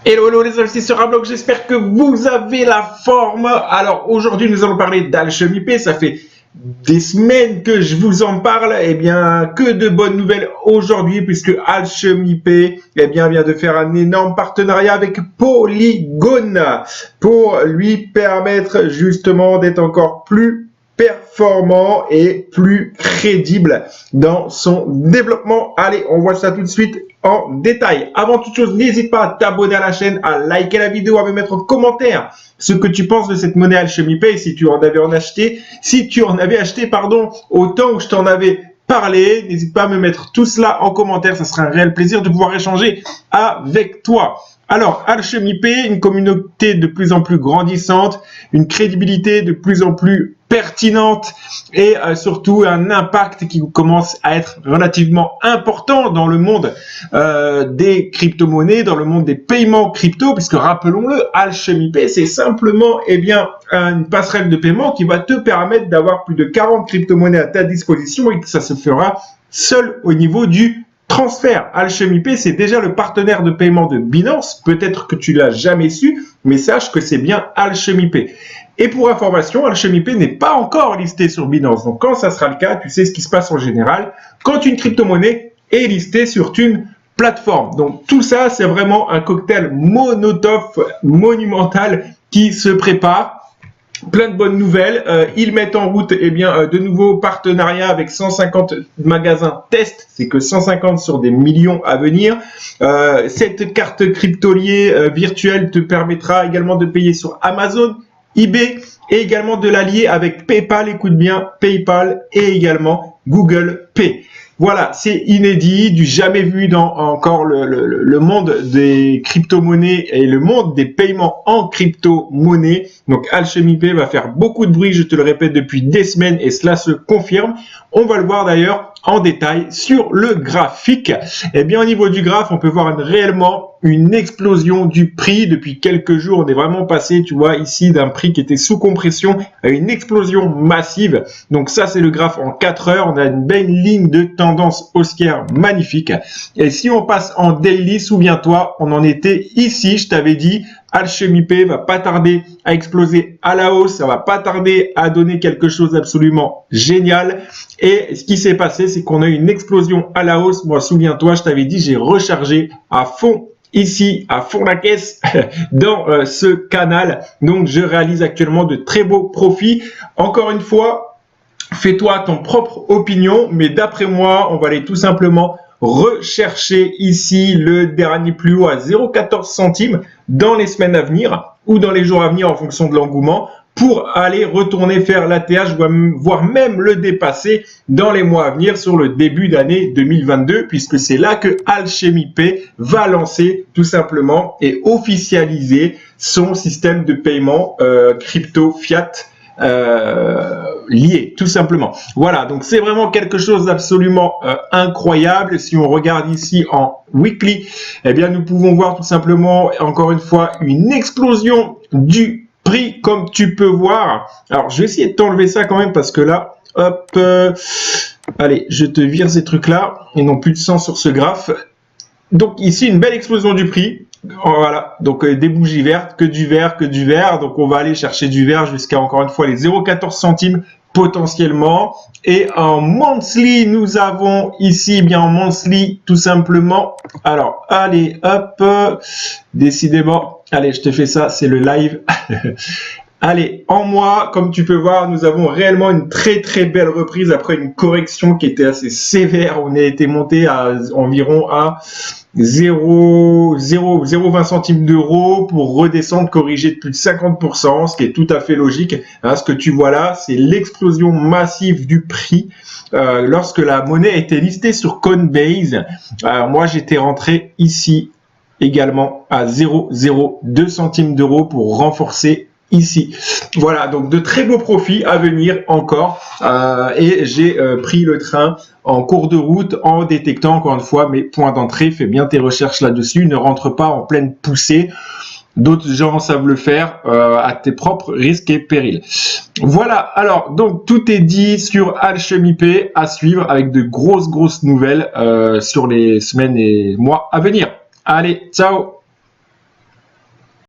Hello, hello les amis, c'est sur Rablox, j'espère que vous avez la forme. Alors aujourd'hui nous allons parler d'Alchemy Pay, ça fait des semaines que je vous en parle, et bien que de bonnes nouvelles aujourd'hui puisque Alchemy Pay vient de faire un énorme partenariat avec Polygon pour lui permettre justement d'être encore plus performant et plus crédible dans son développement. Allez, on voit ça tout de suite en détail. Avant toute chose, n'hésite pas à t'abonner à la chaîne, à liker la vidéo, à me mettre en commentaire ce que tu penses de cette monnaie Alchemy Pay, si tu en avais acheté, pardon, au temps où je t'en avais parlé. N'hésite pas à me mettre tout cela en commentaire, ça sera un réel plaisir de pouvoir échanger avec toi. Alors, Alchemy Pay, une communauté de plus en plus grandissante, une crédibilité de plus en plus pertinente et surtout un impact qui commence à être relativement important dans le monde des crypto-monnaies, dans le monde des paiements crypto, puisque rappelons-le, Alchemy Pay, c'est simplement une passerelle de paiement qui va te permettre d'avoir plus de 40 crypto-monnaies à ta disposition et que ça se fera seul au niveau du transfert. Alchemy Pay, c'est déjà le partenaire de paiement de Binance. Peut-être que tu l'as jamais su, mais sache que c'est bien Alchemy Pay. Et pour information, Alchemy Pay n'est pas encore listé sur Binance. Donc quand ça sera le cas, tu sais ce qui se passe en général quand une crypto-monnaie est listée sur une plateforme. Donc tout ça, c'est vraiment un cocktail monumental qui se prépare. Plein de bonnes nouvelles. Ils mettent en route de nouveaux partenariats avec 150 magasins test. C'est que 150 sur des millions à venir. Cette carte crypto liée virtuelle te permettra également de payer sur Amazon, eBay et également de l'allier avec PayPal. Écoute bien, PayPal et également Google Pay. Voilà, c'est inédit, du jamais vu dans encore le monde des crypto-monnaies et le monde des paiements en crypto-monnaie. Donc Alchemy Pay va faire beaucoup de bruit, je te le répète, depuis des semaines et cela se confirme. On va le voir d'ailleurs en détail sur le graphique. Eh bien, au niveau du graphe, on peut voir réellement une explosion du prix. Depuis quelques jours, on est vraiment passé, tu vois, ici d'un prix qui était sous compression à une explosion massive. Donc ça, c'est le graphe en 4 heures. On a une belle ligne de tendance haussière magnifique. Et si on passe en daily, souviens-toi, on en était ici, je t'avais dit, Alchemy Pay va pas tarder à exploser à la hausse, ça va pas tarder à donner quelque chose d'absolument génial. Et ce qui s'est passé, c'est qu'on a eu une explosion à la hausse. Moi, souviens-toi, je t'avais dit, j'ai rechargé à fond ici, à fond la caisse, dans ce canal. Donc, je réalise actuellement de très beaux profits. Encore une fois, fais-toi ton propre opinion, mais d'après moi, on va aller tout simplement rechercher ici le dernier plus haut à 0,14 centimes dans les semaines à venir ou dans les jours à venir en fonction de l'engouement pour aller retourner faire l'ATH, voire même le dépasser dans les mois à venir sur le début d'année 2022, puisque c'est là que Alchemy Pay va lancer tout simplement et officialiser son système de paiement crypto fiat lié, tout simplement. Voilà, donc c'est vraiment quelque chose d'absolument incroyable. Si on regarde ici en weekly, eh bien nous pouvons voir tout simplement, encore une fois, une explosion du prix, comme tu peux voir. Alors, je vais essayer de t'enlever ça quand même, parce que là, hop, allez, je te vire ces trucs-là, et non plus de sang sur ce graphe. Donc ici, une belle explosion du prix. Voilà, donc des bougies vertes, que du vert, que du vert. Donc on va aller chercher du vert jusqu'à encore une fois les 0,14 centimes potentiellement. Et en monthly, nous avons ici bien en monthly tout simplement. Alors allez, hop, décidément. Allez, je te fais ça, c'est le live. Allez, en mois, comme tu peux voir, nous avons réellement une très très belle reprise après une correction qui était assez sévère. On a été monté à environ à 0,20 centimes d'euros pour redescendre, corriger de plus de 50%, ce qui est tout à fait logique. Hein, ce que tu vois là, c'est l'explosion massive du prix lorsque la monnaie a été listée sur Coinbase. Moi, j'étais rentré ici également à 0,02 centimes d'euros pour renforcer ici. Voilà, donc de très beaux profits à venir encore et j'ai pris le train en cours de route en détectant encore une fois mes points d'entrée. Fais bien tes recherches là-dessus, ne rentre pas en pleine poussée. D'autres gens savent le faire à tes propres risques et périls. Voilà, alors donc tout est dit sur Alchemy Pay, à suivre avec de grosses nouvelles sur les semaines et mois à venir. Allez, ciao!